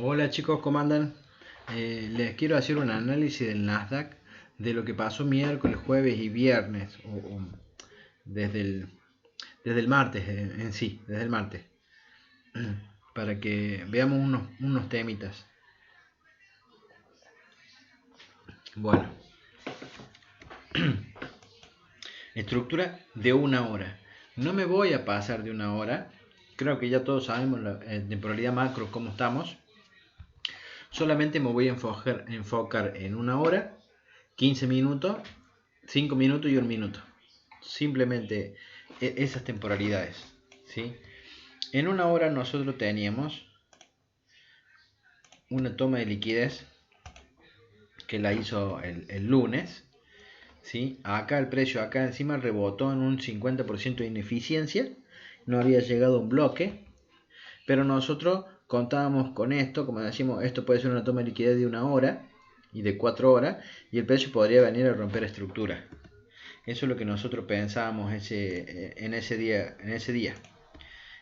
Hola chicos, ¿cómo andan? Les quiero hacer un análisis del Nasdaq de lo que pasó miércoles, jueves y viernes, o desde el martes en sí, desde el martes, para que veamos unos temitas. Bueno, estructura de una hora. No me voy a pasar de una hora, creo que ya todos sabemos la temporalidad macro cómo estamos. Solamente me voy a enfocar en una hora, 15 minutos, 5 minutos y un minuto. Simplemente esas temporalidades, ¿sí? En una hora nosotros teníamos una toma de liquidez que la hizo el lunes, ¿sí? Acá el precio acá encima rebotó en un 50% de ineficiencia, no había llegado a un bloque, pero nosotros contábamos con esto, como decimos, esto puede ser una toma de liquidez de una hora y de 4 horas, y el precio podría venir a romper estructura. Eso es lo que nosotros pensábamos en ese día.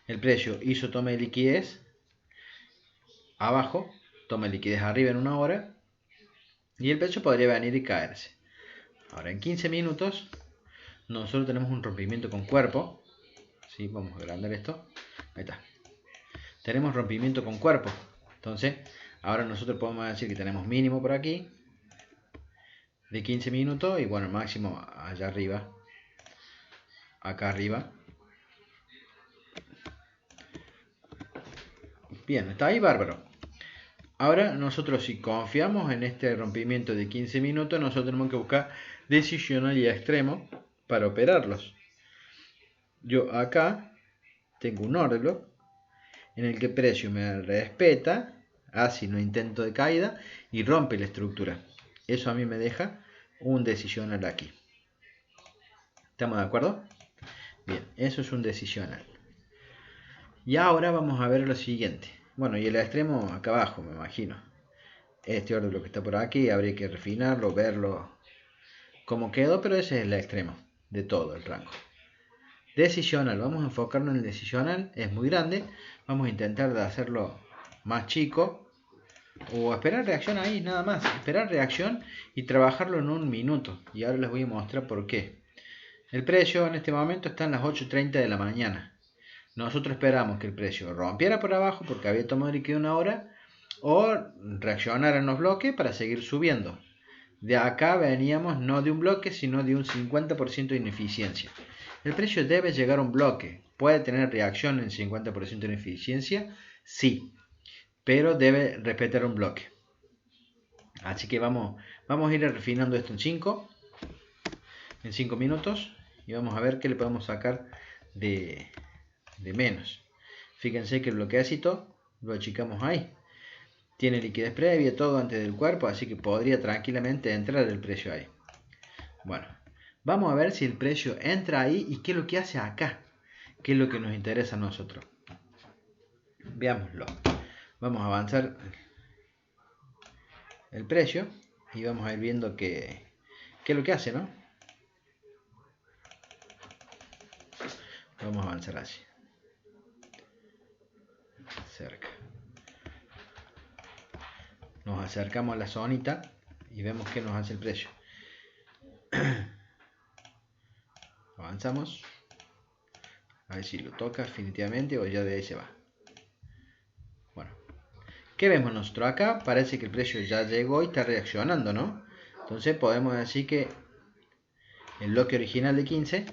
El precio hizo toma de liquidez abajo, toma de liquidez arriba en una hora, y el precio podría venir y caerse. Ahora en 15 minutos nosotros tenemos un rompimiento con cuerpo. ¿Sí? Vamos a agrandar esto. Ahí está. Tenemos rompimiento con cuerpo. Entonces, ahora nosotros podemos decir que tenemos mínimo por aquí de 15 minutos y bueno, máximo allá arriba, acá arriba. Bien, está ahí bárbaro. Ahora nosotros si confiamos en este rompimiento de 15 minutos, nosotros tenemos que buscar decisional y extremo para operarlos. Yo acá tengo un order block en el que el precio me respeta, hace un intento de caída y rompe la estructura. Eso a mí me deja un decisional aquí. ¿Estamos de acuerdo? Bien, eso es un decisional. Y ahora vamos a ver lo siguiente. Bueno, y el extremo acá abajo, me imagino. Este order block que está por aquí, habría que refinarlo, verlo cómo quedó, pero ese es el extremo de todo el rango. Decisional, vamos a enfocarnos en el decisional, es muy grande, vamos a intentar de hacerlo más chico o esperar reacción ahí, nada más, esperar reacción y trabajarlo en un minuto. Y ahora les voy a mostrar por qué. El precio en este momento está en las 8:30 de la mañana. Nosotros esperamos que el precio rompiera por abajo porque había tomado líquido una hora o reaccionara en los bloques para seguir subiendo. De acá veníamos no de un bloque sino de un 50% de ineficiencia. El precio debe llegar a un bloque. ¿Puede tener reacción en 50% de ineficiencia? Sí, pero debe respetar un bloque. Así que vamos a ir refinando esto en 5 minutos y vamos a ver qué le podemos sacar de menos. Fíjense que el bloqueacito lo achicamos ahí. Tiene liquidez previa, todo antes del cuerpo, así que podría tranquilamente entrar el precio ahí. Bueno, vamos a ver si el precio entra ahí y qué es lo que hace acá, qué es lo que nos interesa a nosotros. Veámoslo. Vamos a avanzar el precio y vamos a ir viendo qué es lo que hace, ¿no? Vamos a avanzar así. Cerca. Nos acercamos a la zonita y vemos qué nos hace el precio. Avanzamos. A ver si lo toca definitivamente o ya de ahí se va. Bueno. ¿Qué vemos nosotros? Acá parece que el precio ya llegó y está reaccionando, ¿no? Entonces podemos decir que el bloque original de 15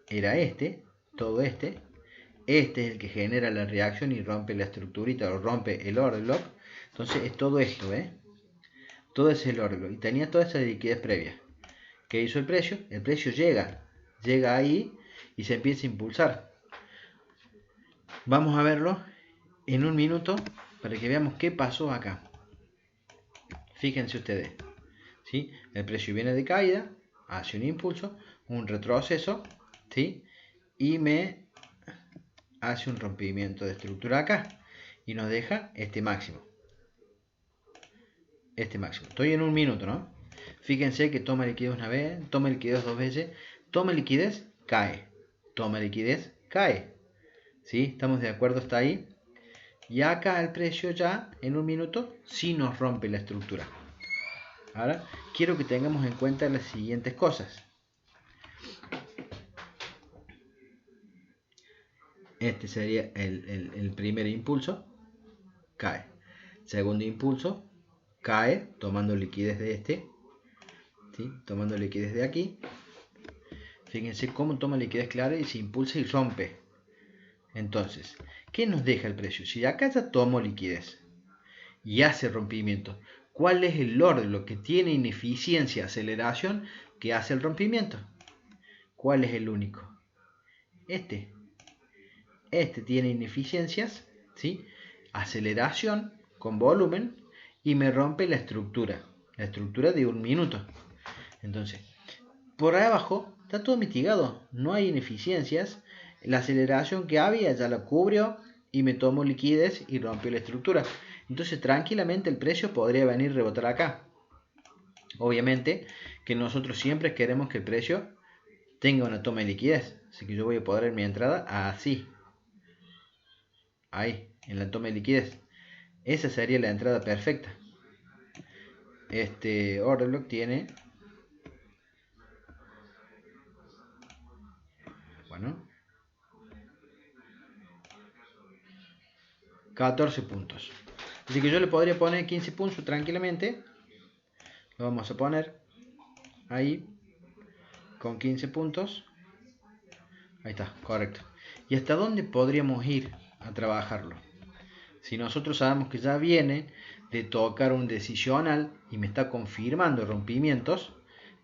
era este, todo este. Este es el que genera la reacción y rompe la estructurita o rompe el order block. Entonces es todo esto, ¿eh? Todo es el order block. Y tenía toda esa liquidez previa. ¿Qué hizo el precio? El precio llega ahí y se empieza a impulsar. Vamos a verlo en un minuto para que veamos qué pasó acá. Fíjense ustedes, ¿sí? El precio viene de caída, hace un impulso, un retroceso, ¿sí? Y me hace un rompimiento de estructura acá y nos deja este máximo. Estoy en un minuto, ¿no? Fíjense que toma liquidez una vez, toma liquidez dos veces, toma liquidez, cae, toma liquidez, cae. ¿Sí? ¿Estamos de acuerdo hasta ahí? Y acá el precio ya en un minuto sí nos rompe la estructura. Ahora quiero que tengamos en cuenta las siguientes cosas. Este sería el primer impulso, cae. Segundo impulso, cae tomando liquidez de este, ¿sí? Tomando liquidez de aquí. Fíjense cómo toma liquidez clara y se impulsa y rompe. Entonces, ¿qué nos deja el precio? Si acá ya tomo liquidez y hace rompimiento, ¿cuál es el orden? Lo que tiene ineficiencia, aceleración, que hace el rompimiento. ¿Cuál es el único? Este tiene ineficiencias, ¿sí? Aceleración con volumen y me rompe la estructura de un minuto. Entonces, por ahí abajo está todo mitigado, no hay ineficiencias. La aceleración que había ya la cubrió y me tomó liquidez y rompió la estructura. Entonces, tranquilamente el precio podría venir a rebotar acá. Obviamente que nosotros siempre queremos que el precio tenga una toma de liquidez. Así que yo voy a poner mi entrada así. Ahí, en la toma de liquidez. Esa sería la entrada perfecta. Este order block tiene, bueno, 14 puntos. Así que yo le podría poner 15 puntos tranquilamente. Lo vamos a poner ahí con 15 puntos. Ahí está, correcto. ¿Y hasta dónde podríamos ir a trabajarlo? Si nosotros sabemos que ya viene de tocar un decisional y me está confirmando rompimientos,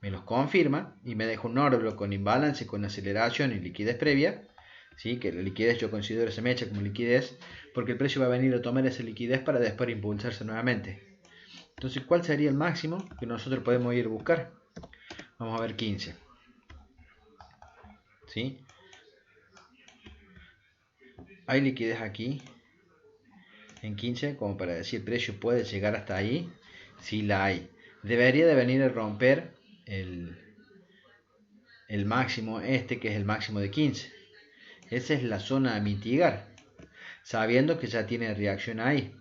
me los confirma y me deja un order con imbalance, con aceleración y liquidez previa, ¿sí? Que la liquidez yo considero esa mecha como liquidez, porque el precio va a venir a tomar esa liquidez para después impulsarse nuevamente. Entonces, ¿cuál sería el máximo que nosotros podemos ir a buscar? Vamos a ver 15. ¿Sí? Hay liquidez aquí en 15 como para decir el precio puede llegar hasta ahí. Sí la hay. Debería de venir a romper el máximo este, que es el máximo de 15. Esa es la zona a mitigar, sabiendo que ya tiene reacción ahí.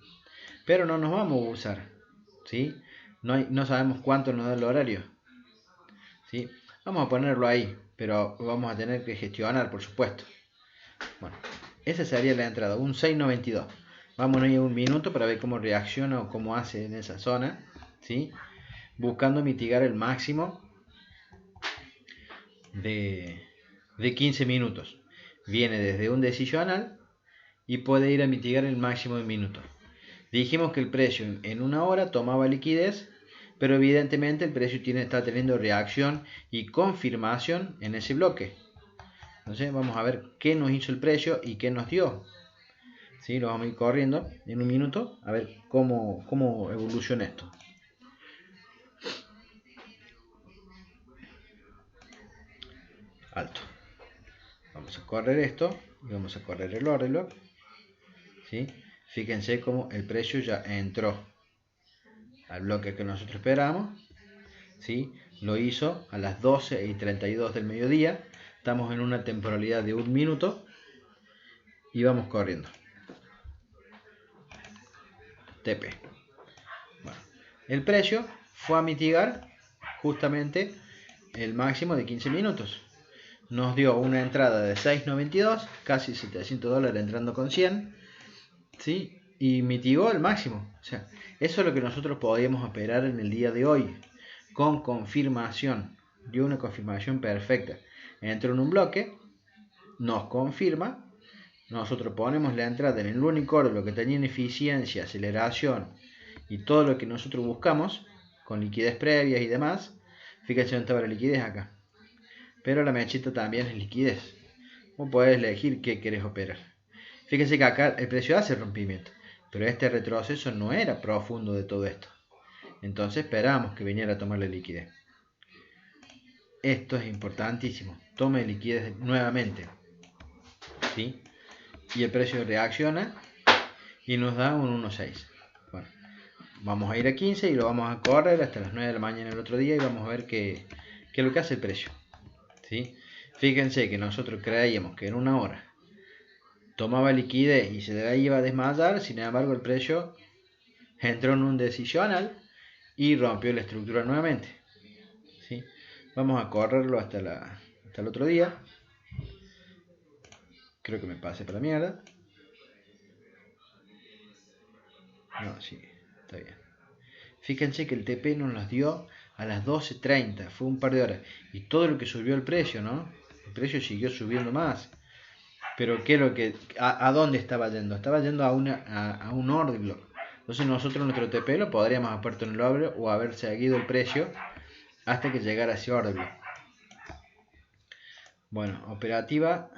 Pero no nos vamos a usar, ¿sí? No sabemos cuánto nos da el horario, ¿sí? Vamos a ponerlo ahí, pero vamos a tener que gestionar, por supuesto. Bueno, esa sería la entrada, un 6.92. Vamos a ir un minuto para ver cómo reacciona o cómo hace en esa zona, ¿sí? Buscando mitigar el máximo de 15 minutos. Viene desde un decisional y puede ir a mitigar el máximo de minutos. Dijimos que el precio en una hora tomaba liquidez, pero evidentemente el precio está teniendo reacción y confirmación en ese bloque. Entonces vamos a ver qué nos hizo el precio y qué nos dio. ¿Sí? Lo vamos a ir corriendo en un minuto a ver cómo evoluciona esto. Alto. Vamos a correr esto y vamos a correr el order block. ¿Sí? Fíjense cómo el precio ya entró al bloque que nosotros esperamos. ¿Sí? Lo hizo a las 12:32 del mediodía. Estamos en una temporalidad de un minuto y vamos corriendo. TP. Bueno, el precio fue a mitigar justamente el máximo de 15 minutos. Nos dio una entrada de 6.92, casi $700 entrando con 100, ¿sí? Y mitigó el máximo. O sea, eso es lo que nosotros podíamos operar en el día de hoy, con confirmación. Dio una confirmación perfecta. Entró en un bloque, nos confirma, nosotros ponemos la entrada en el único oro, lo que tenía eficiencia, aceleración y todo lo que nosotros buscamos, con liquidez previas y demás. Fíjense dónde estaba la liquidez acá. Pero la mechita también es liquidez. Vos podés elegir qué querés operar. Fíjense que acá el precio hace rompimiento, pero este retroceso no era profundo de todo esto. Entonces esperamos que viniera a tomar la liquidez. Esto es importantísimo. Tome liquidez nuevamente, ¿sí? Y el precio reacciona y nos da un 1.6. Bueno, vamos a ir a 15 y lo vamos a correr hasta las 9 de la mañana el otro día y vamos a ver qué es lo que hace el precio, ¿sí? Fíjense que nosotros creíamos que en una hora tomaba liquidez y se le iba a desmayar, sin embargo el precio entró en un decisional y rompió la estructura nuevamente. ¿Sí? Vamos a correrlo hasta el otro día. Creo que me pasé para la mierda. No, sí, está bien. Fíjense que el TP nos los dio a las 12:30, fue un par de horas. Y todo lo que subió el precio, ¿no? El precio siguió subiendo más. Pero ¿qué es lo que, a dónde estaba yendo? Estaba yendo a un order block. Entonces nosotros nuestro TP lo podríamos haber puesto en el order o haber seguido el precio hasta que llegara a ese order block. Bueno, operativa.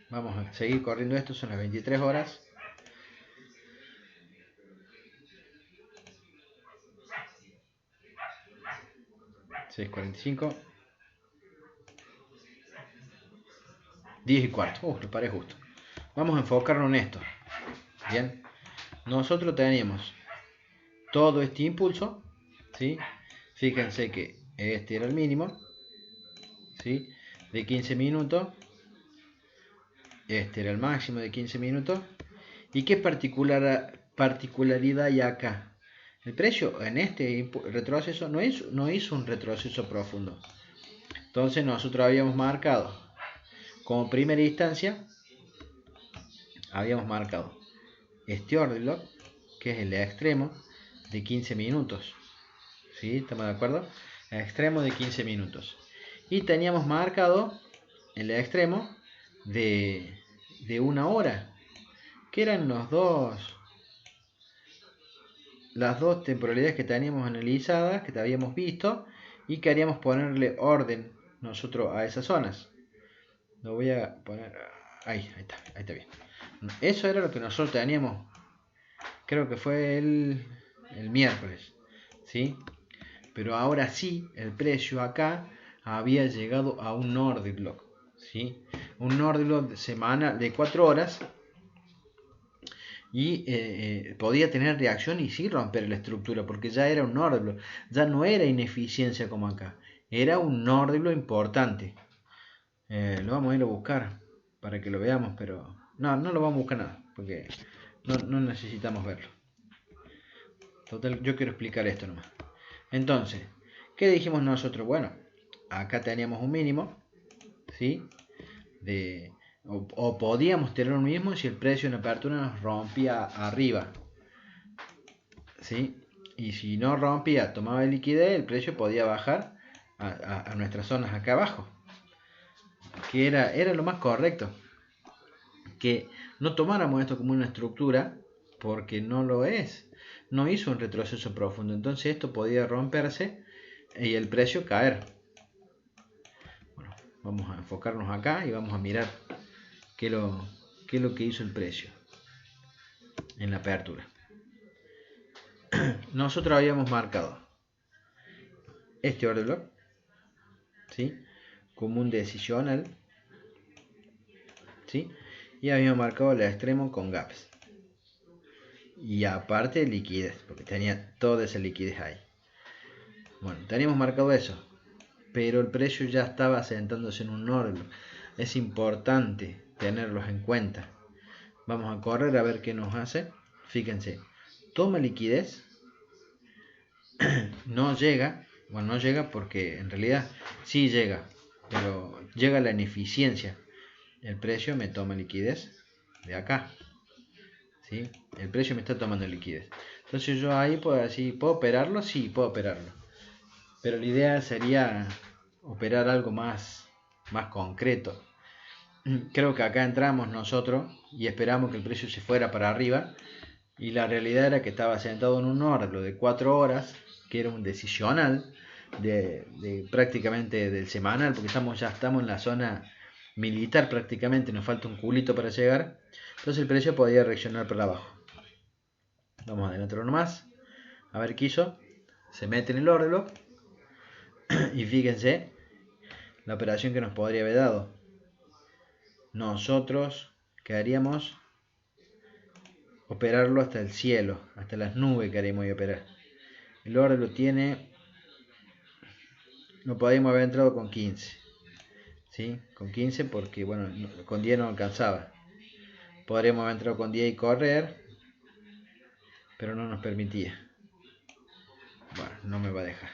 Vamos a seguir corriendo esto, son las 23 horas. $6.45. 10:15. Lo paré justo. Vamos a enfocarnos en esto. Bien. Nosotros teníamos todo este impulso. ¿Sí? Fíjense que este era el mínimo. ¿Sí? De 15 minutos. Este era el máximo de 15 minutos. ¿Y qué particularidad hay acá? El precio en este retroceso no hizo un retroceso profundo. Entonces nosotros habíamos marcado como primera instancia, habíamos marcado este order block, que es el extremo de 15 minutos. ¿Sí? ¿Estamos de acuerdo? El extremo de 15 minutos. Y teníamos marcado el extremo de 1 hora, que eran las dos temporalidades que teníamos analizadas, que te habíamos visto, y queríamos ponerle orden nosotros a esas zonas. Lo voy a poner ahí está bien. Eso era lo que nosotros teníamos, creo que fue el miércoles, ¿sí? Pero ahora sí, el precio acá había llegado a un order block, ¿sí? Un order block de semana de 4 horas. Y podía tener reacción y sí romper la estructura, porque ya era un order block, ya no era ineficiencia como acá, era un order block importante. Lo vamos a ir a buscar para que lo veamos, pero no lo vamos a buscar nada, porque no necesitamos verlo. Total, yo quiero explicar esto nomás. Entonces, ¿qué dijimos nosotros? Bueno, acá teníamos un mínimo, ¿sí? O podíamos tener un mínimo si el precio en apertura nos rompía arriba, ¿sí? Y si no rompía, tomaba liquidez, el precio podía bajar a nuestras zonas acá abajo, que era lo más correcto, que no tomáramos esto como una estructura, porque no lo es, no hizo un retroceso profundo, entonces esto podía romperse y el precio caer. Bueno, vamos a enfocarnos acá y vamos a mirar qué es lo que hizo el precio en la apertura. Nosotros habíamos marcado este order block, ¿sí? Como un decisional, ¿sí? Y habíamos marcado el extremo con gaps. Y aparte liquidez, porque tenía toda esa liquidez ahí. Bueno, teníamos marcado eso, pero el precio ya estaba sentándose en un order block. Es importante tenerlos en cuenta. Vamos a correr a ver qué nos hace. Fíjense, toma liquidez, no llega. Bueno, no llega porque en realidad sí llega, pero llega la ineficiencia. El precio me toma liquidez de acá, ¿sí? El precio me está tomando liquidez. Entonces yo ahí puedo decir, ¿puedo operarlo? Sí, puedo operarlo. Pero la idea sería operar algo más concreto. Creo que acá entramos nosotros y esperamos que el precio se fuera para arriba. Y la realidad era que estaba sentado en un order de 4 horas, que era un decisional de prácticamente del semanal, porque ya estamos en la zona militar prácticamente, nos falta un culito para llegar. Entonces el precio podía reaccionar para abajo. Vamos a adelantarlo nomás, a ver qué hizo. Se mete en el order block y fíjense la operación que nos podría haber dado. Nosotros quedaríamos operarlo hasta el cielo, hasta las nubes queremos operar. El order lo tiene, no podíamos haber entrado con 15, ¿sí? Con 15 porque bueno, con 10 no alcanzaba. Podríamos haber entrado con 10 y correr, pero no nos permitía. Bueno, no me va a dejar.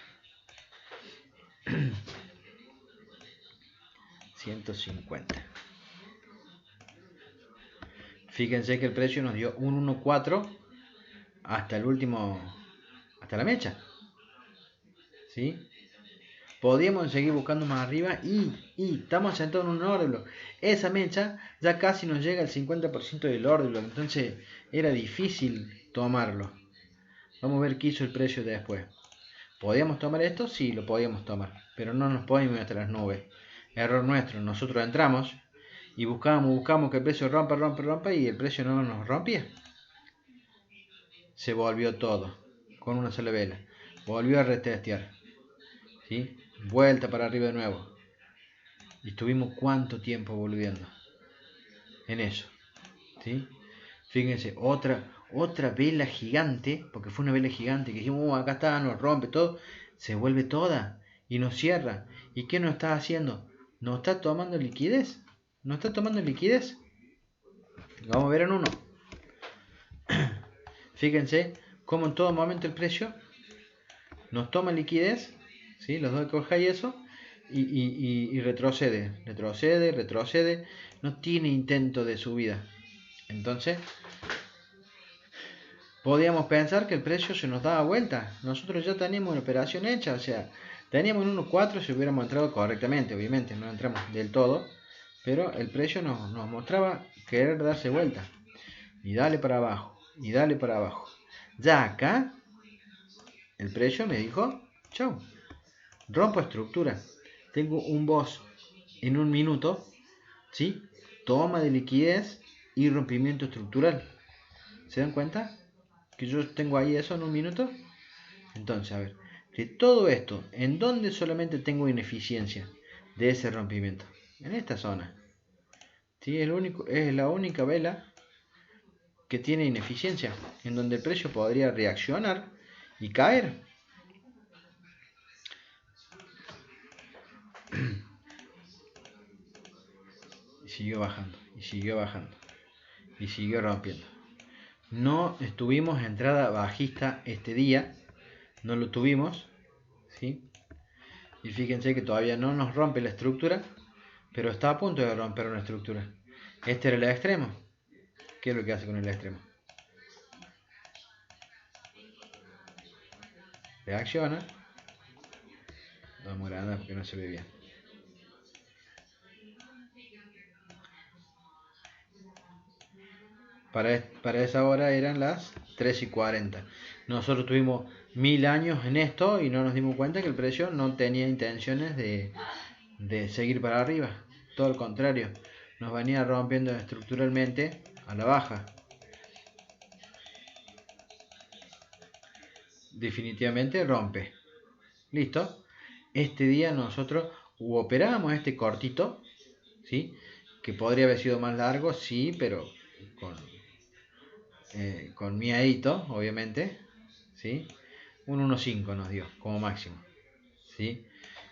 150. Fíjense que el precio nos dio un 1.4 hasta el último, hasta la mecha. ¿Sí? Podíamos seguir buscando más arriba y estamos sentados en un order. Esa mecha ya casi nos llega al 50% del order, entonces era difícil tomarlo. Vamos a ver qué hizo el precio después. ¿Podíamos tomar esto? Sí, lo podíamos tomar, pero no nos podíamos ir hasta las nubes. Error nuestro, nosotros entramos y buscamos que el precio rompa y el precio no nos rompía. Se volvió todo con una sola vela. Volvió a retestear. ¿Sí? Vuelta para arriba de nuevo. Y estuvimos cuánto tiempo volviendo en eso. ¿Sí? Fíjense, otra vela gigante, porque fue una vela gigante que dijimos, acá está, nos rompe todo, se vuelve toda y nos cierra. ¿Y qué nos está haciendo? ¿Nos está tomando liquidez? ¿Nos está tomando liquidez? Vamos a ver en uno. Fíjense cómo en todo momento el precio nos toma liquidez, ¿sí? Los dos coja y eso, y retrocede, no tiene intento de subida. Entonces, podíamos pensar que el precio se nos daba vuelta. Nosotros ya teníamos una operación hecha, o sea, teníamos un 1.4 si hubiéramos entrado correctamente, obviamente, no entramos del todo, pero el precio nos mostraba querer darse vuelta. Y dale para abajo, y dale para abajo. Ya acá, el precio me dijo, chau, rompo estructura. Tengo un boss en un minuto, ¿sí? Toma de liquidez y rompimiento estructural. ¿Se dan cuenta? Que yo tengo ahí eso en un minuto. Entonces, a ver, de todo esto, ¿en dónde solamente tengo ineficiencia de ese rompimiento? En esta zona. ¿Sí? Es la única vela que tiene ineficiencia, en donde el precio podría reaccionar y caer. Y siguió bajando, y siguió bajando, y siguió rompiendo. No estuvimos entrada bajista este día, no lo tuvimos, ¿sí? Y fíjense que todavía no nos rompe la estructura, pero está a punto de romper una estructura. Este era el extremo. ¿Qué es lo que hace con el extremo? Reacciona. Vamos grande porque no se ve bien. Para esa hora eran las 3:40. Nosotros tuvimos 1000 años en esto y no nos dimos cuenta que el precio no tenía intenciones de seguir para arriba. Todo al contrario, nos venía rompiendo estructuralmente a la baja. Definitivamente rompe. Listo. Este día nosotros operábamos este cortito, ¿sí? Que podría haber sido más largo, sí, pero con miedito, obviamente, ¿sí? Un 1.5 nos dio como máximo, ¿sí?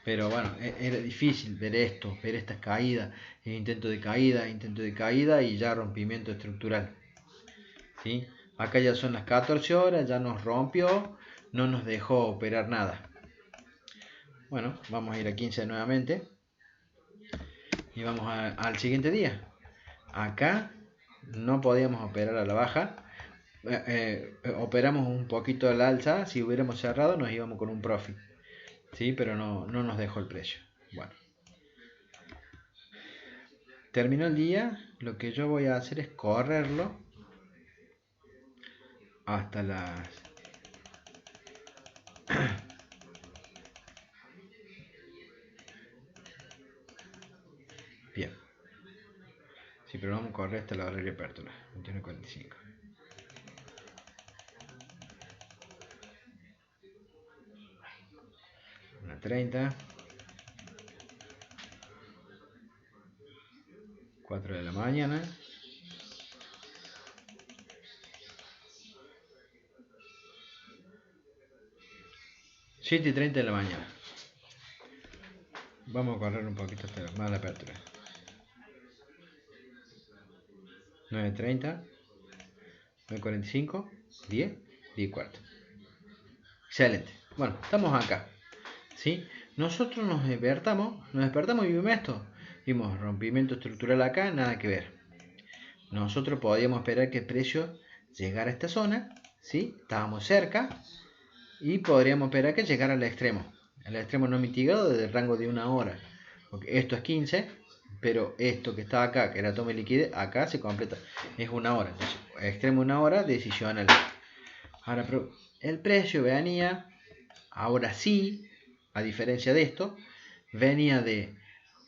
Pero bueno, era difícil ver esto, ver estas caídas, intento de caída y ya rompimiento estructural, ¿sí? Acá ya son las 14 horas, ya nos rompió, no nos dejó operar nada. Bueno, vamos a ir a 15 nuevamente y vamos al siguiente día. Acá no podíamos operar a la baja, operamos un poquito al alza. Si hubiéramos cerrado nos íbamos con un profit, ¿sí? Pero no nos dejó el precio. Bueno, terminó el día. Lo que yo voy a hacer es correrlo hasta las bien. Sí, pero vamos a correr hasta la hora de apertura 21:45. Una 30. 4 de la mañana. Siete y 30 de la mañana. Vamos a correr un poquito hasta más la apertura. 9:30, 9:45, 10, 10:15. Excelente. Bueno, estamos acá. ¿Sí? Nosotros nos despertamos y vimos esto. Vimos rompimiento estructural acá, nada que ver. Nosotros podíamos esperar que el precio llegara a esta zona, ¿sí? Estábamos cerca y podríamos esperar que llegara al extremo no mitigado desde el rango de 1 hora. Porque esto es 15, pero esto que está acá, que era toma de liquidez, acá se completa. Es 1 hora. Entonces, extremo 1 hora, decisional. Ahora, pero el precio venía, ahora sí, a diferencia de esto, venía de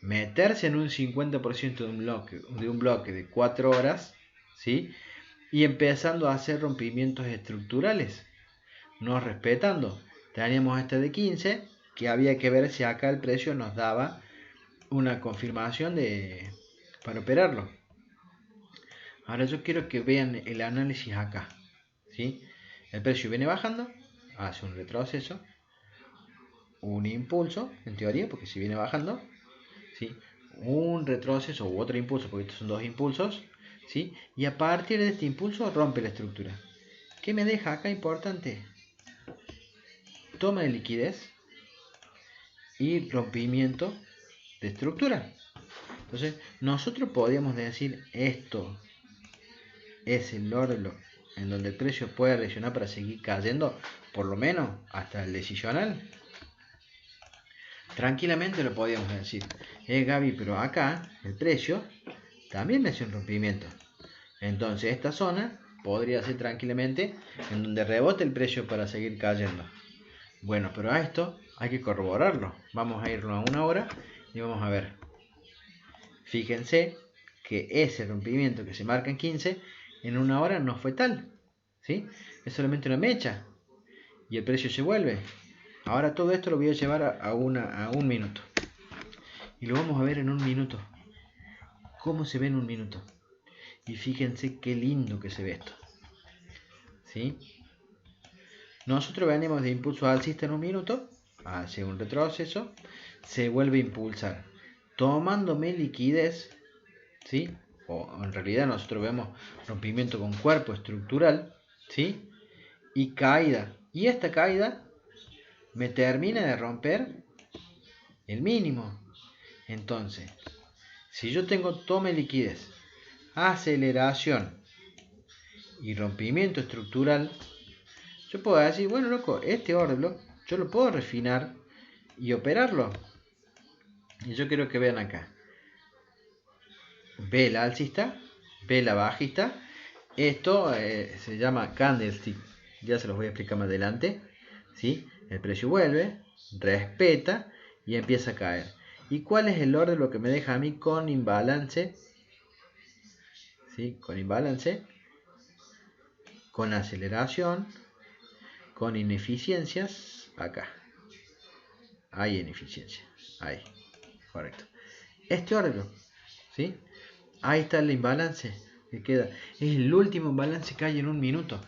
meterse en un 50% de un bloque de 4 horas, ¿sí? Y empezando a hacer rompimientos estructurales, no respetando. Teníamos este de 15, que había que ver si acá el precio nos daba una confirmación para operarlo. Ahora yo quiero que vean el análisis acá, ¿sí? El precio viene bajando, hace un retroceso, un impulso, en teoría, porque si viene bajando, ¿sí? Un retroceso u otro impulso, porque estos son dos impulsos, ¿sí? Y a partir de este impulso rompe la estructura. ¿Qué me deja acá importante? Toma de liquidez y rompimiento de estructura. Entonces, nosotros podríamos decir esto es el orden en donde el precio puede reaccionar para seguir cayendo, por lo menos hasta el decisional. Tranquilamente lo podríamos decir. Gaby, pero acá el precio también me hace un rompimiento. Entonces esta zona podría ser tranquilamente en donde rebote el precio para seguir cayendo. Bueno, pero a esto hay que corroborarlo. Vamos a irlo a 1 hora y vamos a ver. Fíjense que ese rompimiento que se marca en 15 en 1 hora no fue tal, ¿sí? Es solamente una mecha y el precio se vuelve. Ahora todo esto lo voy a llevar a un minuto y lo vamos a ver en un minuto. ¿Cómo se ve en un minuto? Y fíjense qué lindo que se ve esto, ¿sí? Nosotros venimos de impulso alcista en un minuto, hace un retroceso, se vuelve a impulsar, tomándome liquidez, ¿sí? O en realidad nosotros vemos rompimiento con cuerpo estructural, ¿sí? Y caída. Y esta caída me termina de romper el mínimo. Entonces, si yo tengo toma de liquidez, aceleración y rompimiento estructural, yo puedo decir, bueno, loco, este orden yo lo puedo refinar y operarlo. Y yo quiero que vean acá. Vela alcista, vela bajista. Esto se llama candlestick. Ya se los voy a explicar más adelante. ¿Sí? El precio vuelve, respeta y empieza a caer. ¿Y cuál es el orden? Lo que me deja a mí con imbalance. ¿Sí? Con imbalance. Con aceleración. Con ineficiencias. Acá. Hay ineficiencia. Ahí. Correcto. Este orden. ¿Sí? Ahí está el imbalance que queda. Es el último imbalance que hay en un minuto.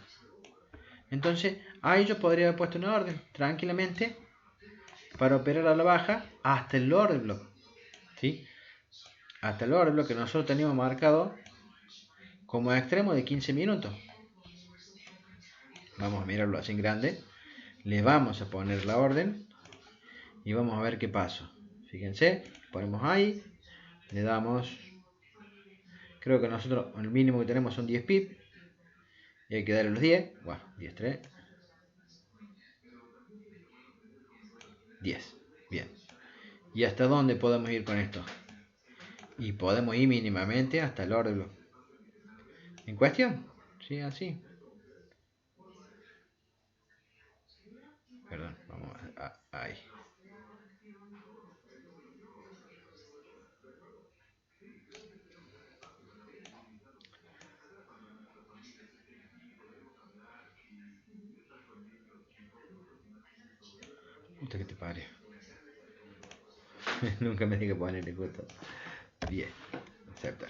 Entonces, ahí yo podría haber puesto una orden tranquilamente para operar a la baja hasta el order block. ¿Sí? Hasta el order block que nosotros teníamos marcado como extremo de 15 minutos. Vamos a mirarlo así en grande. Le vamos a poner la orden y vamos a ver qué pasa. Fíjense, ponemos ahí, le damos, creo que nosotros el mínimo que tenemos son 10 pips y hay que darle los 10. Bueno, 10, 3. 10. Bien. ¿Y hasta dónde podemos ir con esto? Y podemos ir mínimamente hasta el order block en cuestión. Sí, así. Perdón, vamos ahí. Puta que te pare. Nunca me dije ponerle justo 10. Aceptar.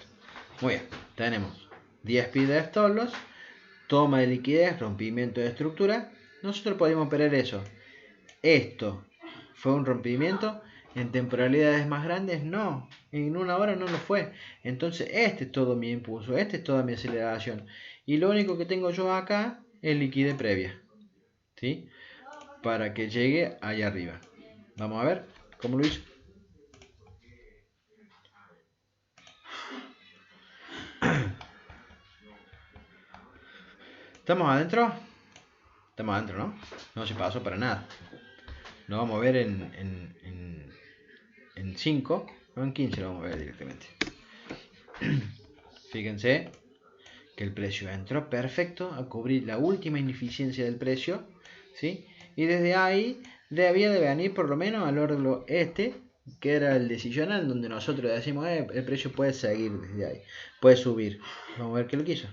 Muy bien. Tenemos 10 pies de estorlos. Toma de liquidez, rompimiento de estructura. Nosotros podemos operar eso. Esto fue un rompimiento En temporalidades más grandes no, en una hora no lo fue. Entonces este es todo mi impulso, este es toda mi aceleración. Y lo único que tengo yo acá es liquidez previa, ¿sí? Para que llegue allá arriba. Vamos a ver cómo lo hizo. ¿Estamos adentro? Estamos adentro, ¿no? No se pasó para nada. Lo vamos a ver en 5, no en 15 lo vamos a ver directamente. Fíjense que el precio entró perfecto a cubrir la última ineficiencia del precio, ¿sí? Y desde ahí debía de venir por lo menos al órgano este, que era el decisional, donde nosotros decimos el precio puede seguir desde ahí, puede subir. Vamos a ver qué lo quiso.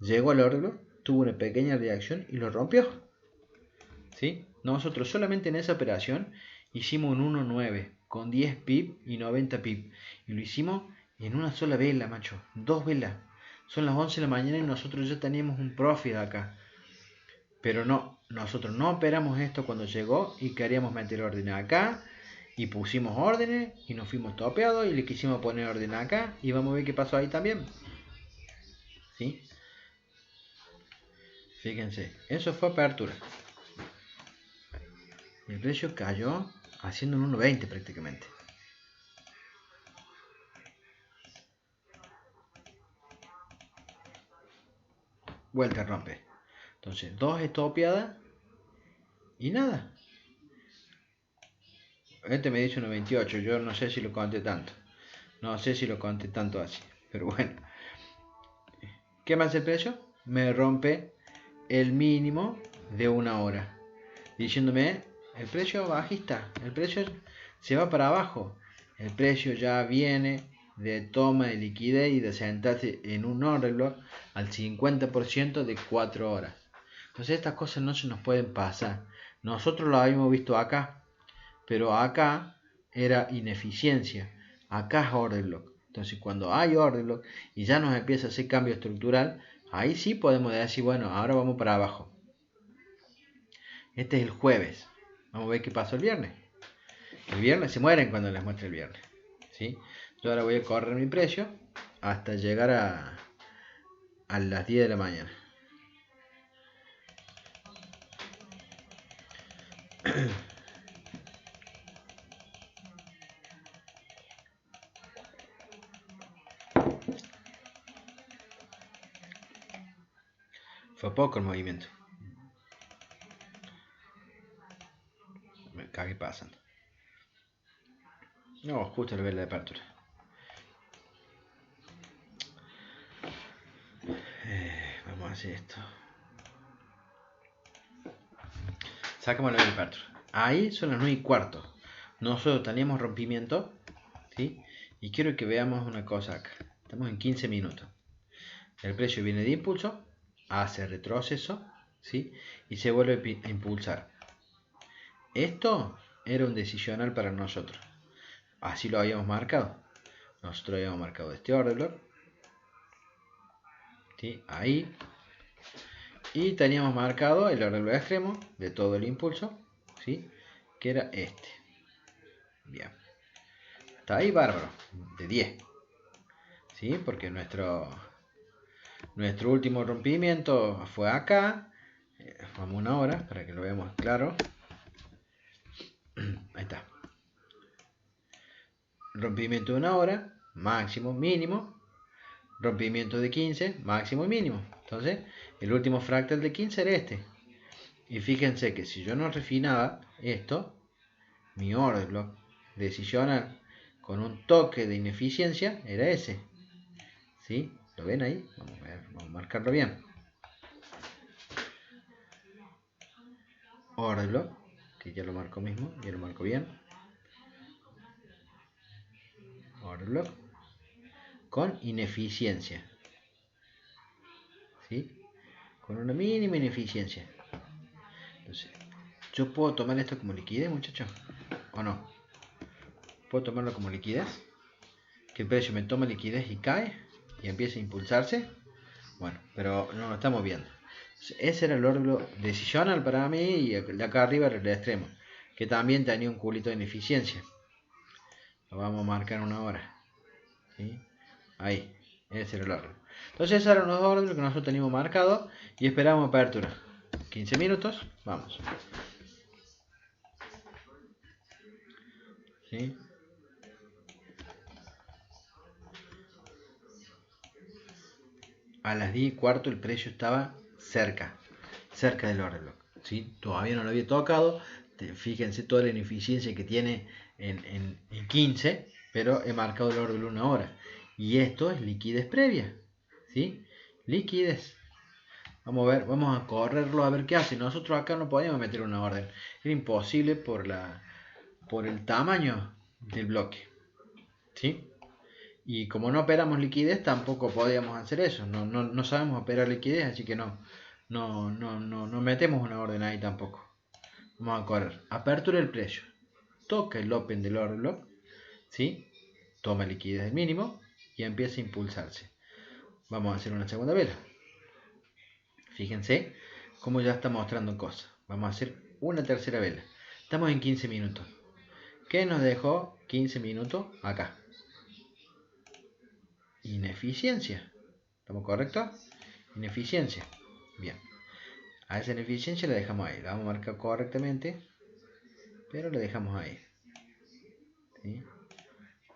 Llegó al órgano, tuvo una pequeña reacción y lo rompió, ¿sí? Nosotros solamente en esa operación hicimos un 1.9 con 10 pip y 90 pip, y lo hicimos en una sola vela, macho, 2 velas. Son las 11 de la mañana y nosotros ya teníamos un profit acá. Pero no, nosotros no operamos esto cuando llegó y queríamos meter orden acá. Y pusimos órdenes y nos fuimos topeados y le quisimos poner orden acá. Y vamos a ver qué pasó ahí también. ¿Sí? Fíjense, eso fue apertura. El precio cayó haciendo un 1.20 prácticamente. Vuelta rompe. Entonces, 2 estopeadas y nada. Este me dice 1.28, yo no sé si lo conté tanto. No sé si lo conté tanto así. Pero bueno. ¿Qué más el precio? Me rompe el mínimo de una hora. Diciéndome, el precio bajista, el precio se va para abajo. El precio ya viene de toma de liquidez y de sentarse en un reloj al 50% de 4 horas. Entonces estas cosas no se nos pueden pasar. Nosotros lo habíamos visto acá, pero acá era ineficiencia. Acá es order block. Entonces cuando hay order block y ya nos empieza a hacer cambio estructural, ahí sí podemos decir, bueno, ahora vamos para abajo. Este es el jueves. Vamos a ver qué pasó el viernes. El viernes se mueren cuando les muestre el viernes, ¿sí? Yo ahora voy a correr mi precio hasta llegar a las 10 de la mañana. Fue poco el movimiento. Me cagué pasando. No, justo el ver la apertura. Vamos a hacer esto. Sacamos la apertura. Ahí son las 9:15. Nosotros teníamos rompimiento, ¿sí? Y quiero que veamos una cosa acá. Estamos en 15 minutos. El precio viene de impulso, hace retroceso, ¿sí? Y se vuelve a impulsar. Esto era un decisional para nosotros. Así lo habíamos marcado. Nosotros habíamos marcado este order block, ¿sí? Ahí. Y teníamos marcado el order block extremo de todo el impulso, ¿sí? Que era este. Bien. Está ahí bárbaro. De 10. ¿Sí? Porque nuestro último rompimiento fue acá. Vamos una hora para que lo veamos claro. Ahí está. Rompimiento de una hora, máximo, mínimo. Rompimiento de 15, máximo y mínimo. Entonces, el último fractal de 15 era este. Y fíjense que si yo no refinaba esto, mi order block decisional con un toque de ineficiencia era ese. ¿Sí? ¿Lo ven ahí? Vamos a ver, vamos a marcarlo bien. Order block, que ya lo marco mismo, ya lo marco bien. Order block con ineficiencia. ¿Sí? Con una mínima ineficiencia. Entonces, ¿yo puedo tomar esto como liquidez, muchachos? ¿O no? ¿Puedo tomarlo como liquidez? Que el precio me toma liquidez y cae y empieza a impulsarse. Bueno, pero no lo estamos viendo. Ese era el órgano decisional para mí y de acá arriba era el extremo. que también tenía un culito de ineficiencia. Lo vamos a marcar una hora. ¿Sí? Ahí, ese era el orden. Entonces esos eran los órdenes que nosotros teníamos marcados y esperamos apertura. 15 minutos, vamos. ¿Sí? A las 10:15 el precio estaba cerca del order block. ¿Sí? Todavía no lo había tocado. Fíjense toda la ineficiencia que tiene en 15, pero he marcado el order block una hora. Y esto es liquidez previa. ¿Sí? Liquidez. Vamos a ver, vamos a correrlo a ver qué hace. Nosotros acá no podíamos meter una orden. Era imposible por el tamaño del bloque. ¿Sí? Y como no operamos liquidez, tampoco podíamos hacer eso. No sabemos operar liquidez, así que no metemos una orden ahí tampoco. Vamos a correr. Apertura del precio. Toca el open del order block. ¿Sí? Toma liquidez del mínimo y empieza a impulsarse. Vamos a hacer una segunda vela. Fíjense cómo ya está mostrando cosas. Vamos a hacer una tercera vela. Estamos en 15 minutos. ¿Qué nos dejó 15 minutos acá? Ineficiencia. ¿Estamos correctos? Ineficiencia. Bien. A esa ineficiencia la dejamos ahí. La vamos a marcar correctamente. Pero la dejamos ahí. ¿Sí?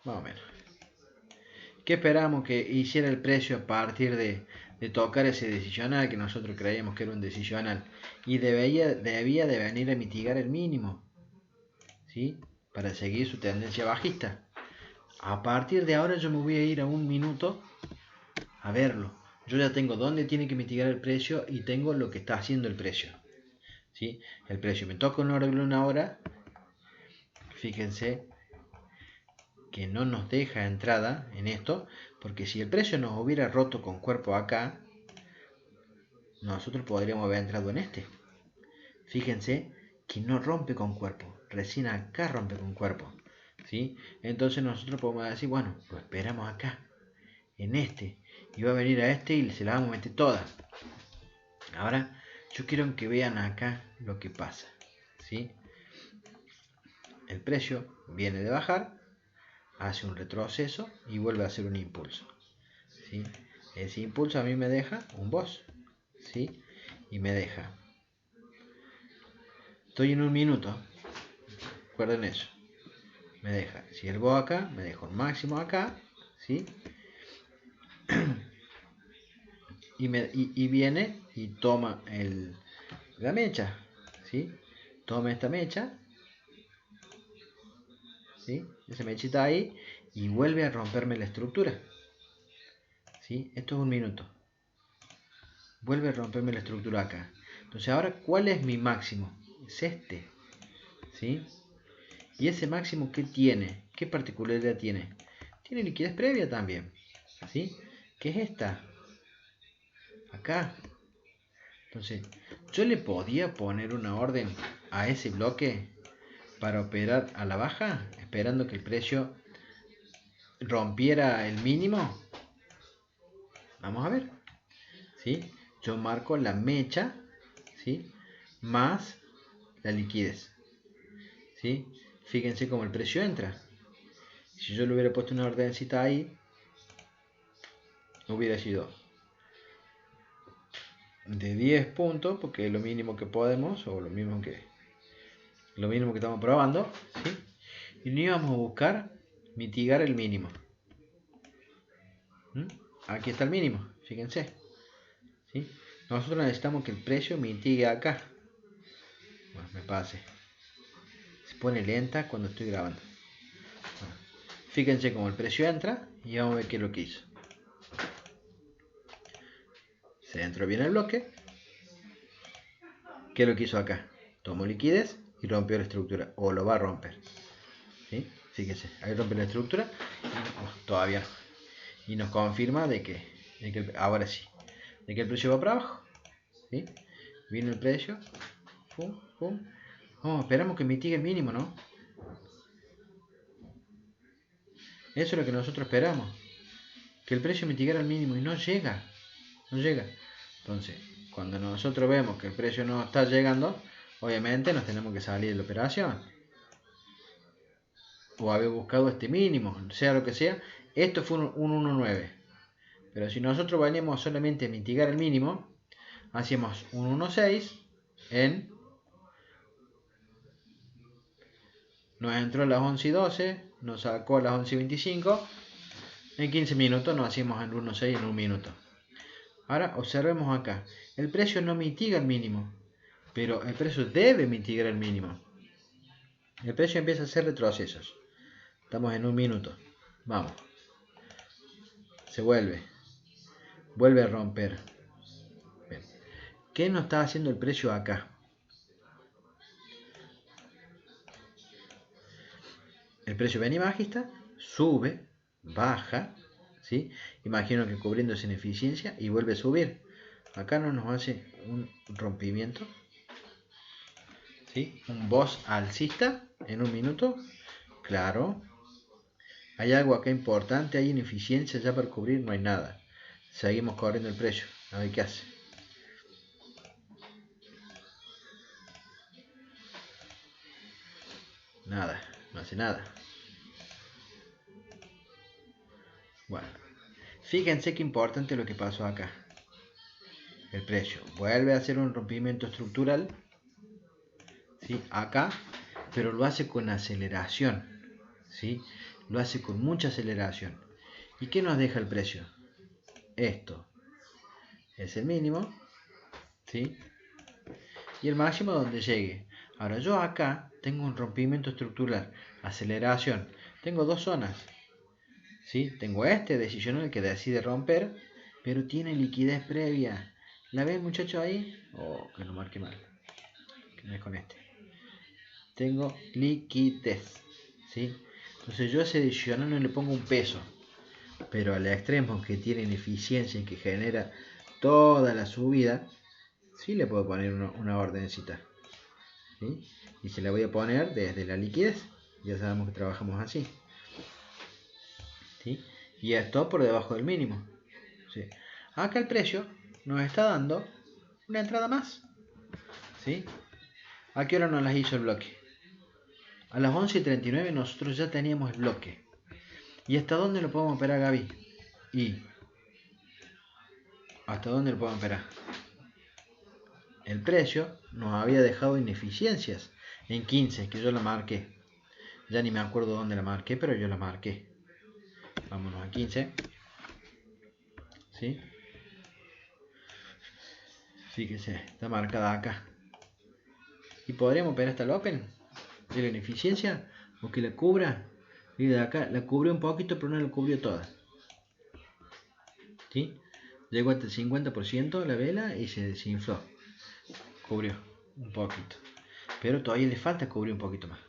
Más o menos. ¿Qué esperamos que hiciera el precio a partir de tocar ese decisional que nosotros creíamos que era un decisional? Y debía de venir a mitigar el mínimo. ¿Sí? Para seguir su tendencia bajista. A partir de ahora yo me voy a ir a un minuto a verlo. Yo ya tengo dónde tiene que mitigar el precio y tengo lo que está haciendo el precio. ¿Sí? El precio me toca una hora. Fíjense que no nos deja entrada en esto, porque si el precio nos hubiera roto con cuerpo acá, nosotros podríamos haber entrado en este. Fíjense que no rompe con cuerpo, recién acá rompe con cuerpo. ¿Sí? Entonces nosotros podemos decir, bueno, lo esperamos acá, en este, y va a venir a este y se la vamos a meter toda. Ahora yo quiero que vean acá lo que pasa. ¿Sí? El precio viene de bajar, hace un retroceso y vuelve a hacer un impulso. ¿Sí? Ese impulso a mí me deja un boss. ¿Sí? Y me deja. Estoy en un minuto. Recuerden eso. Me deja. Si el boss acá, me deja un máximo acá. ¿Sí? Y viene y toma la mecha. ¿Sí? Toma esta mecha. ¿Sí? Esa mechita ahí. Y vuelve a romperme la estructura. ¿Sí? Esto es un minuto. Vuelve a romperme la estructura acá. Entonces ahora, ¿cuál es mi máximo? Es este. ¿Sí? Y ese máximo, ¿qué tiene? ¿Qué particularidad tiene? Tiene liquidez previa también. ¿Sí? ¿Qué es esta? Acá. Entonces, yo le podía poner una orden a ese bloque para operar a la baja, esperando que el precio rompiera el mínimo. Vamos a ver. ¿Sí? Yo marco la mecha, ¿sí? Más la liquidez. ¿Sí? Fíjense cómo el precio entra. Si yo le hubiera puesto una ordencita ahí, hubiera sido de 10 puntos, porque es lo mínimo que podemos, o lo mínimo que estamos probando, ¿sí? Y no íbamos a buscar mitigar el mínimo. Aquí está el mínimo, fíjense. ¿Sí? Nosotros necesitamos que el precio mitigue acá. Bueno, me pase. Se pone lenta cuando estoy grabando. Bueno, fíjense cómo el precio entra y vamos a ver qué es lo que hizo. Se entró bien el bloque. ¿Qué es lo que hizo acá? Tomó liquidez y rompió la estructura, o lo va a romper. ¿Sí? Fíjense, ahí rompe la estructura. Todavía no. Y nos confirma de que ahora sí, de que el precio va para abajo. ¿Sí? Viene el precio. Pum, pum. Oh, esperamos que mitigue el mínimo, ¿no? Eso es lo que nosotros esperamos. Que el precio mitigara el mínimo y no llega. No llega. Entonces, cuando nosotros vemos que el precio no está llegando, obviamente nos tenemos que salir de la operación. o haber buscado este mínimo, sea lo que sea. Esto fue un 1.9. Pero si nosotros veníamos solamente a mitigar el mínimo, hacíamos un 1.6 en... Nos entró a las 11:12, nos sacó a las 11:25. En 15 minutos nos hacíamos el 1.6 en un minuto. Ahora observemos acá. El precio no mitiga el mínimo, pero el precio debe mitigar el mínimo. El precio empieza a hacer retrocesos. Estamos en un minuto. Vamos. Se vuelve. Vuelve a romper. Bien. ¿Qué nos está haciendo el precio acá? El precio venía bajista, sube, baja, ¿sí? Imagino que cubriéndose en eficiencia y vuelve a subir. Acá no nos hace un rompimiento, ¿sí? Un boss alcista en un minuto. Claro. Hay algo acá importante, hay ineficiencia ya para cubrir, no hay nada. Seguimos corriendo el precio, a ver qué hace. Nada, no hace nada. Bueno, fíjense qué importante lo que pasó acá. El precio vuelve a hacer un rompimiento estructural, ¿sí? Acá, pero lo hace con aceleración, ¿sí? Lo hace con mucha aceleración. ¿Y qué nos deja el precio? Esto es el mínimo, ¿sí? Y el máximo donde llegue. Ahora yo acá tengo un rompimiento estructural, aceleración. Tengo dos zonas, ¿sí? Tengo este decisional que decide romper, pero tiene liquidez previa. ¿La ven, muchachos, ahí? Oh, que lo marque mal. Que no es con este. Tengo liquidez, ¿sí? Entonces yo a ese decisional no le pongo un peso, pero al extremo que tiene ineficiencia y que genera toda la subida, sí le puedo poner una ordencita, ¿sí? Y se la voy a poner desde la liquidez. Ya sabemos que trabajamos así, ¿sí? Y esto por debajo del mínimo, ¿sí? Acá el precio nos está dando una entrada más, ¿sí? ¿A qué hora nos las hizo el bloque? A las 11:39 nosotros ya teníamos el bloque. ¿Y hasta dónde lo podemos operar, Gaby? ¿Y hasta dónde lo podemos operar? El precio nos había dejado ineficiencias en 15, que yo la marqué. Ya ni me acuerdo dónde la marqué, pero yo la marqué. Vámonos a 15. ¿Sí? Fíjese, está marcada acá. ¿Y podríamos operar hasta el open de la ineficiencia? ¿O que la cubra? Y de acá la cubrió un poquito, pero no la cubrió toda. ¿Sí? Llegó hasta el 50% la vela y se desinfló. Cubrió un poquito. Pero todavía le falta cubrir un poquito más.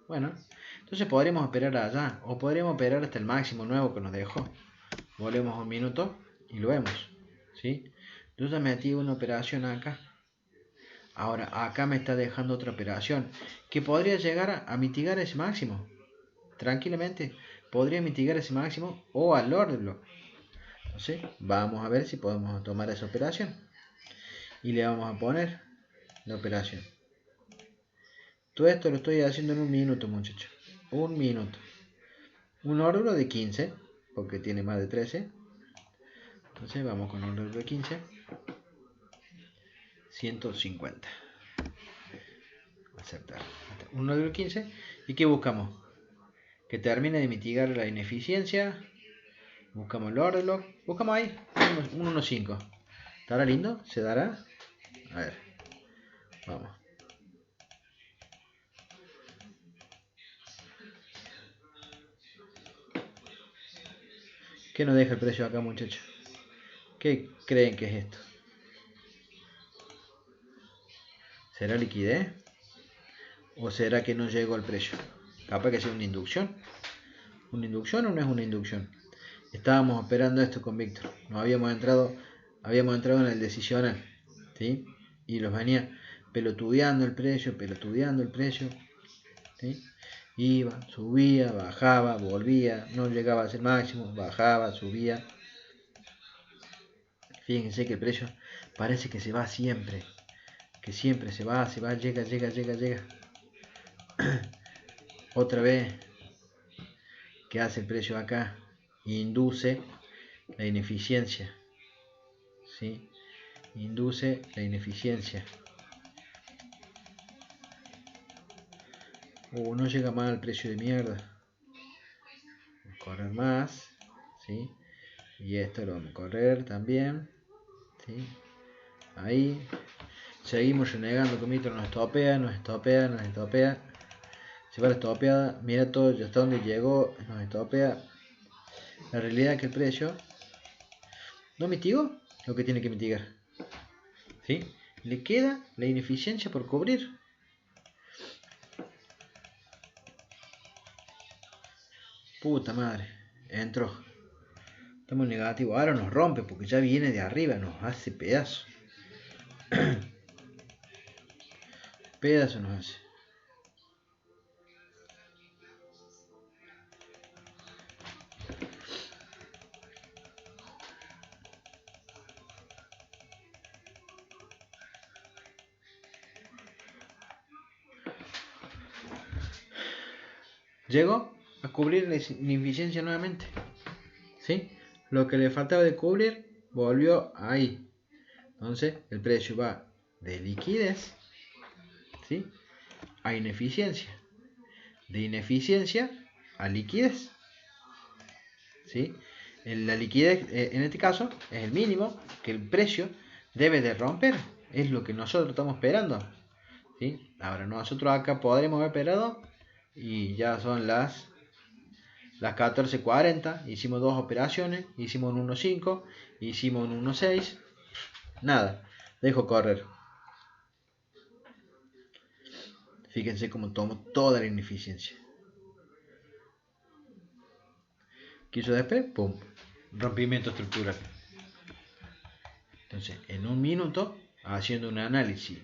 Bueno, entonces podríamos operar allá. O podríamos operar hasta el máximo nuevo que nos dejó. Volvemos un minuto y lo vemos. ¿Sí? Yo ya metí una operación acá. Ahora acá me está dejando otra operación que podría llegar a mitigar ese máximo. Tranquilamente podría mitigar ese máximo o al order block. Entonces vamos a ver si podemos tomar esa operación. Y le vamos a poner la operación. Todo esto lo estoy haciendo en un minuto, muchachos. Un minuto. Un order de 15, porque tiene más de 13. Entonces vamos con order de 15. 150. Aceptar. Un order de 15. ¿Y qué buscamos? Que termine de mitigar la ineficiencia. Buscamos el order block. Buscamos ahí. Un 1.5. ¿Estará lindo? ¿Se dará? A ver. Vamos. ¿Qué nos deja el precio acá, muchachos? ¿Qué creen que es esto? ¿Será liquidez? ¿O será que no llegó al precio? Capaz que sea una inducción. ¿Una inducción o no es una inducción? Estábamos operando esto con Víctor. Nos habíamos entrado en el decisional, ¿sí? Y los venía pelotudeando el precio, ¿sí? Iba, subía, bajaba, volvía, no llegaba a ser máximo, bajaba, subía. Fíjense que el precio parece que se va siempre, que siempre se va, llega. Otra vez, ¿Qué hace el precio acá? Induce la ineficiencia, ¿sí? Induce la ineficiencia. No llega más al precio de mierda. Vamos a correr más, ¿sí? Y esto lo vamos a correr también, ¿sí? Ahí. Seguimos renegando que Mitro nos estopea. Se va la estopeada. Mira todo hasta donde llegó. Nos estopea. La realidad es que el precio no mitigó lo que tiene que mitigar, ¿sí? Le queda la ineficiencia por cubrir. Puta madre. Entró. Estamos en negativo. Ahora nos rompe porque ya viene de arriba. Nos hace pedazo. Pedazo nos hace. Llegó a cubrir la ineficiencia nuevamente, ¿sí? Lo que le faltaba de cubrir volvió ahí. Entonces el precio va de liquidez, ¿sí?, a ineficiencia, de ineficiencia a liquidez, ¿sí? La liquidez en este caso es el mínimo que el precio debe de romper, es lo que nosotros estamos esperando, ¿sí? Ahora nosotros acá podremos haber esperado y ya son las 14:40, hicimos dos operaciones, hicimos un 1.5, hicimos un 1.6, nada, dejo correr. Fíjense cómo tomo toda la ineficiencia. Quiso después, pum, rompimiento estructural. Entonces, en un minuto, haciendo un análisis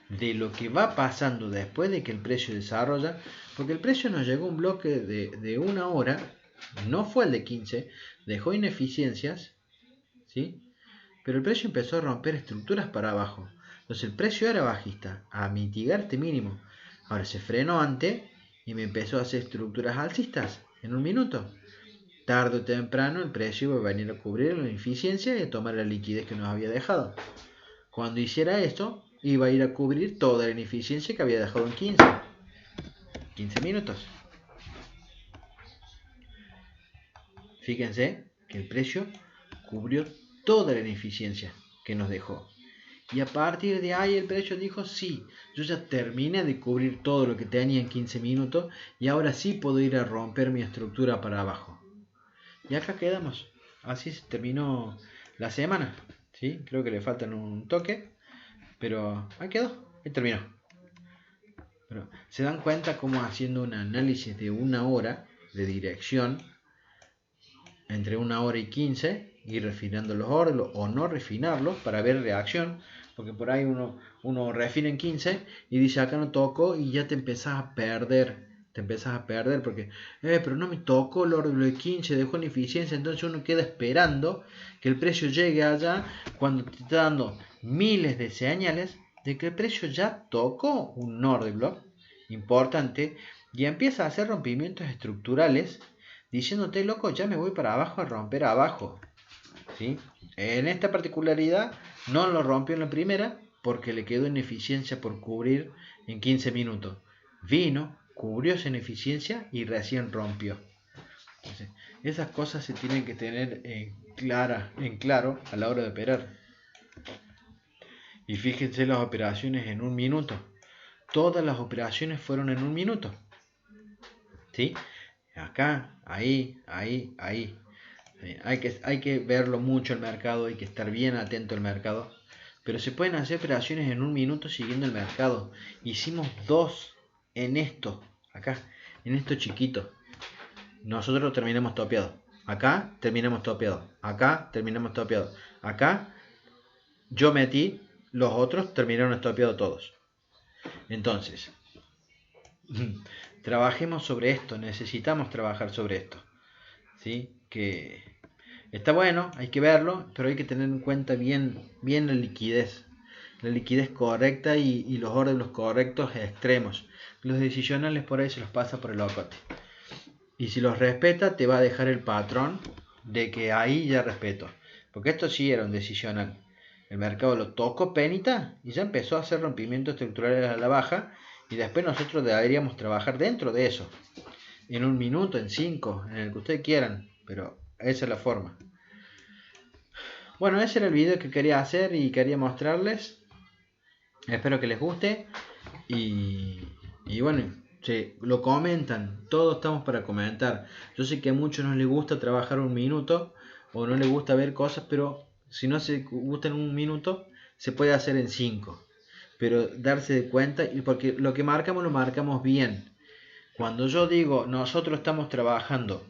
de lo que va pasando después de que el precio desarrolla, porque el precio nos llegó un bloque de 1 hora, no fue el de 15, dejó ineficiencias, ¿sí? Pero el precio empezó a romper estructuras para abajo. Entonces el precio era bajista, a mitigar este mínimo. Ahora se frenó antes y me empezó a hacer estructuras alcistas en un minuto. Tarde o temprano el precio iba a venir a cubrir la ineficiencia y a tomar la liquidez que nos había dejado. Cuando hiciera esto, iba a ir a cubrir toda la ineficiencia que había dejado en 15 minutos. Fíjense que el precio cubrió toda la ineficiencia que nos dejó. Y a partir de ahí el precio dijo, sí, yo ya terminé de cubrir todo lo que tenía en 15 minutos y ahora sí puedo ir a romper mi estructura para abajo. Y acá quedamos. Así se terminó la semana, ¿sí? Creo que le faltan un toque, pero ahí quedó, ahí terminó. Pero se dan cuenta cómo haciendo un análisis de 1 hora de dirección, entre 1 hora y 15, ir refinando los órdenes o no refinarlos para ver reacción, porque por ahí uno refina en 15 y dice acá no toco y ya te empezás a perder. Porque pero no me tocó el orden de 15, dejó ineficiencia, entonces uno queda esperando que el precio llegue allá cuando te está dando miles de señales de que el precio ya tocó un order block importante y empieza a hacer rompimientos estructurales diciéndote, loco, ya me voy para abajo a romper abajo, ¿sí? En esta particularidad no lo rompió en la primera porque le quedó ineficiencia por cubrir en 15 minutos. Vino, cubrió esa ineficiencia y recién rompió. Entonces, esas cosas se tienen que tener en claro a la hora de operar. Y fíjense las operaciones en un minuto. Todas las operaciones fueron en un minuto, ¿sí? Acá, ahí. Hay que verlo mucho el mercado, hay que estar bien atento al mercado. Pero se pueden hacer operaciones en un minuto siguiendo el mercado. Hicimos 2 en esto, acá, en esto chiquito. Nosotros terminamos topeado. Acá terminamos topeado. Acá terminamos topeado. Acá yo metí, los otros terminaron estopeados todos. Entonces, trabajemos sobre esto, necesitamos trabajar sobre esto, ¿sí? Que está bueno, hay que verlo, pero hay que tener en cuenta bien la liquidez correcta y los órdenes correctos extremos. Los decisionales por ahí se los pasa por el ocote. Y si los respeta, te va a dejar el patrón de que ahí ya respeto. Porque esto sí era un decisional. El mercado lo tocó penita y ya empezó a hacer rompimientos estructurales a la baja. Y después nosotros deberíamos trabajar dentro de eso. En un minuto, en 5, en el que ustedes quieran. Pero esa es la forma. Bueno, ese era el video que quería hacer y quería mostrarles. Espero que les guste. Y bueno, lo comentan. Todos estamos para comentar. Yo sé que a muchos no les gusta trabajar un minuto. O no les gusta ver cosas. Pero si no se gusta en un minuto, se puede hacer en 5. Pero darse de cuenta. Porque lo que marcamos lo marcamos bien. Cuando yo digo nosotros estamos trabajando.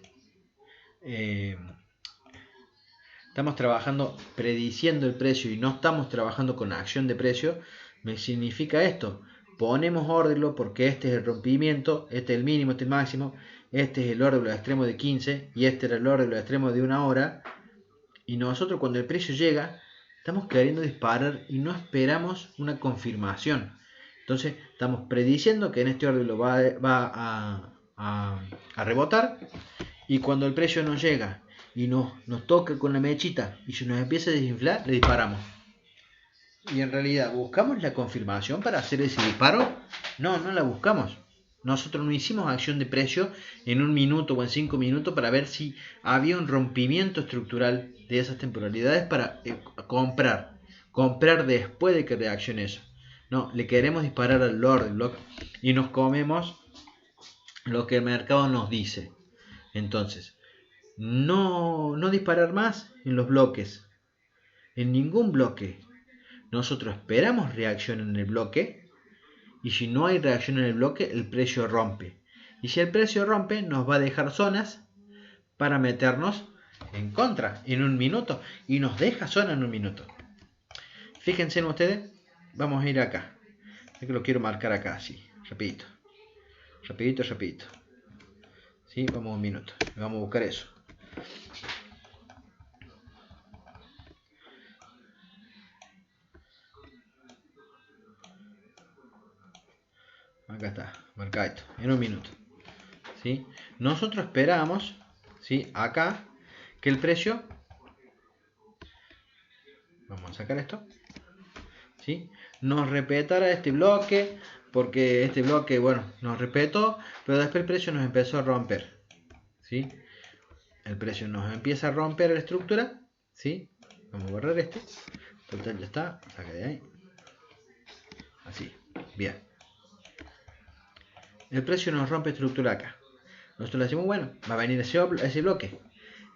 Estamos trabajando prediciendo el precio y no estamos trabajando con acción de precio, me significa esto. Ponemos órdelo porque este es el rompimiento, este es el mínimo, este es el máximo, este es el órdelo extremo de 15 y este era el órdelo extremo de 1 hora. Y nosotros cuando el precio llega, estamos queriendo disparar y no esperamos una confirmación. Entonces estamos prediciendo que en este órdelo va a rebotar y cuando el precio nos llega y nos toca con la mechita y se nos empieza a desinflar, le disparamos. Y en realidad, ¿buscamos la confirmación para hacer ese disparo? No, no la buscamos. Nosotros no hicimos acción de precio en 1 minuto o en 5 minutos para ver si había un rompimiento estructural de esas temporalidades para comprar. Comprar después de que reaccione eso. No, le queremos disparar al order block y nos comemos lo que el mercado nos dice. Entonces, no disparar más en los bloques, en ningún bloque. Nosotros esperamos reacción en el bloque y si no hay reacción en el bloque, el precio rompe. Y si el precio rompe, nos va a dejar zonas para meternos en contra en 1 minuto y nos deja zona en 1 minuto. Fíjense en ustedes, vamos a ir acá. Es que lo quiero marcar acá, así, rapidito. ¿Sí? Vamos a 1 minuto, vamos a buscar eso. Acá está, marcadito, en 1 minuto. ¿Sí? Nosotros esperamos, ¿sí? Acá, que el precio, vamos a sacar esto, ¿sí? Nos respetara este bloque, porque este bloque, bueno, nos respetó, pero después el precio nos empezó a romper, ¿sí? El precio nos empieza a romper la estructura, ¿sí? Vamos a borrar este, total ya está, saca de ahí, así, bien. El precio nos rompe estructura acá. Nosotros le decimos, bueno, va a venir ese bloque.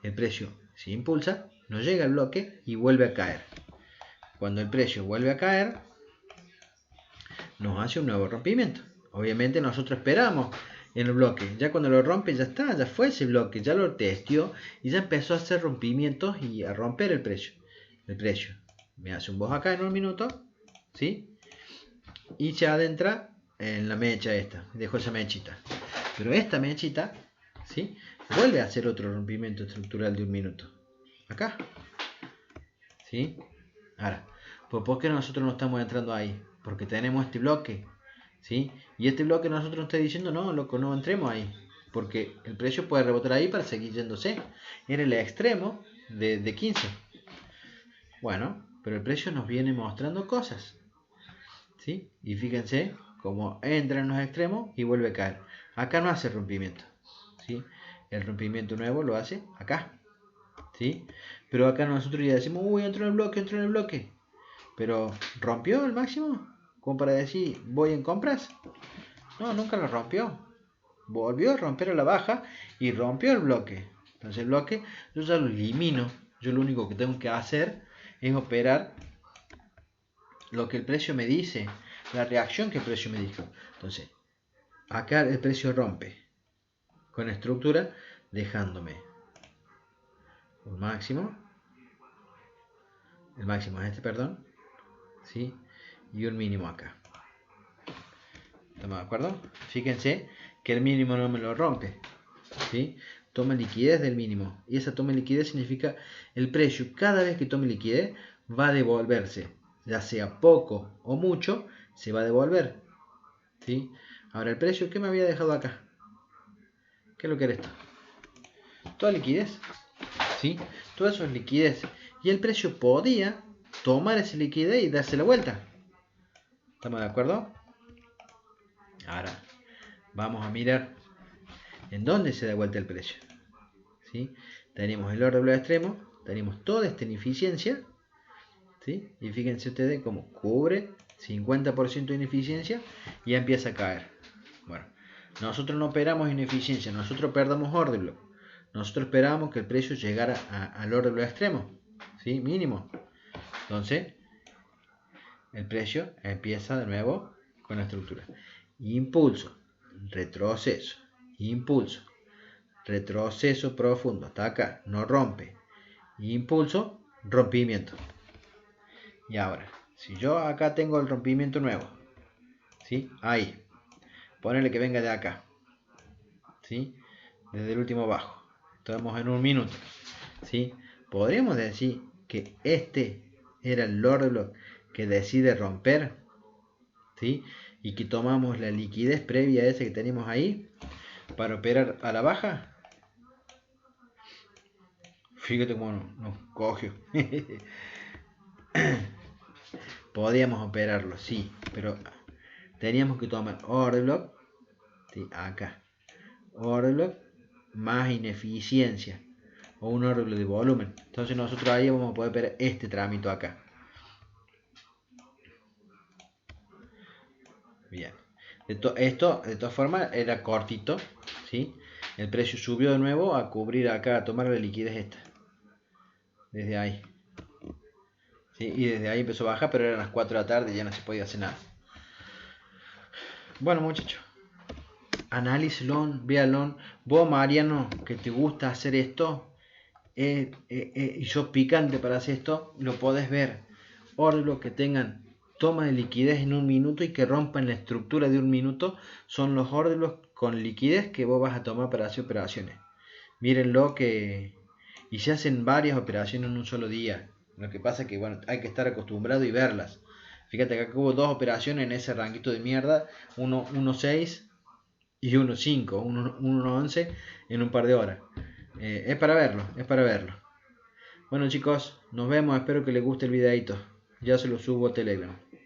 El precio se impulsa, nos llega al bloque y vuelve a caer. Cuando el precio vuelve a caer, nos hace un nuevo rompimiento. Obviamente nosotros esperamos en el bloque. Ya cuando lo rompe, ya está, ya fue ese bloque, ya lo testeó y ya empezó a hacer rompimientos y a romper el precio. El precio me hace un boss acá en 1 minuto, ¿sí? Y se adentra en la mecha esta, dejo esa mechita. Pero esta mechita, ¿sí? Vuelve a hacer otro rompimiento estructural de 1 minuto. Acá. ¿Sí? Ahora, ¿por qué nosotros no estamos entrando ahí? Porque tenemos este bloque. ¿Sí? Y este bloque nosotros nos está diciendo, no, loco, no entremos ahí. Porque el precio puede rebotar ahí para seguir yéndose. Era el extremo de 15. Bueno, pero el precio nos viene mostrando cosas. ¿Sí? Y fíjense cómo entra en los extremos y vuelve a caer. Acá no hace rompimiento, ¿sí? El rompimiento nuevo lo hace acá, ¿sí? Pero acá nosotros ya decimos, uy, entró en el bloque. Pero, ¿rompió el máximo? Como para decir, voy en compras. No, nunca lo rompió. Volvió a romper a la baja y rompió el bloque. Entonces el bloque yo ya lo elimino. Yo lo único que tengo que hacer es operar lo que el precio me dice, la reacción que el precio me dijo. Entonces, acá el precio rompe con estructura, dejándome un máximo, el máximo es este, perdón, ¿sí? Y un mínimo acá. ¿Estamos de acuerdo? Fíjense que el mínimo no me lo rompe, ¿sí? Toma liquidez del mínimo. Y esa toma liquidez significa el precio, cada vez que tome liquidez, va a devolverse. Ya sea poco o mucho, se va a devolver, ¿sí? Ahora el precio, ¿qué me había dejado acá? ¿Qué es lo que era esto? Toda liquidez, ¿sí? Todo eso es liquidez. Y el precio podía tomar esa liquidez y darse la vuelta. ¿Estamos de acuerdo? Ahora, vamos a mirar en dónde se da vuelta el precio. ¿Sí? Tenemos el orden extremo, tenemos toda esta ineficiencia, ¿sí? Y fíjense ustedes cómo cubre 50% de ineficiencia y ya empieza a caer. Bueno, nosotros no operamos ineficiencia, nosotros perdamos order block. Nosotros esperábamos que el precio llegara al order block extremo, ¿sí? Mínimo. Entonces, el precio empieza de nuevo con la estructura. Impulso, retroceso, impulso, retroceso profundo, hasta acá, no rompe. Impulso, rompimiento. Y ahora, si yo acá tengo el rompimiento nuevo, ¿sí? Ahí, ponele que venga de acá, ¿sí? Desde el último bajo. Estamos en un minuto, ¿sí? Podríamos decir que este era el Lord Block que decide romper, ¿sí? Y que tomamos la liquidez previa a esa que tenemos ahí para operar a la baja. Fíjate cómo nos cogió. Podíamos operarlo, sí, pero teníamos que tomar order block, ¿sí? Acá, order block más ineficiencia o un order block de volumen. Entonces nosotros ahí vamos a poder operar este trámite acá. Bien. Esto de todas formas era cortito, ¿sí? El precio subió de nuevo a cubrir acá, a tomar la liquidez esta. Desde ahí. ¿Sí? Y desde ahí empezó a bajar, pero eran las 4 de la tarde y ya no se podía hacer nada. Bueno, muchachos. Analícelo, véalo. Vos, Mariano, que te gusta hacer esto, y yo picante para hacer esto, lo podés ver. Orlos que tengan toma de liquidez en un minuto y que rompan la estructura de un minuto son los orlos con liquidez que vos vas a tomar para hacer operaciones. Mírenlo que... Y se hacen varias operaciones en un solo día. Lo que pasa es que bueno, hay que estar acostumbrado y verlas. Fíjate que acá hubo dos operaciones en ese ranguito de mierda. 1.6 y 1.5, 1.11 en un par de horas. Es para verlo, es para verlo. Bueno chicos, nos vemos, espero que les guste el videito. Ya se lo subo a Telegram.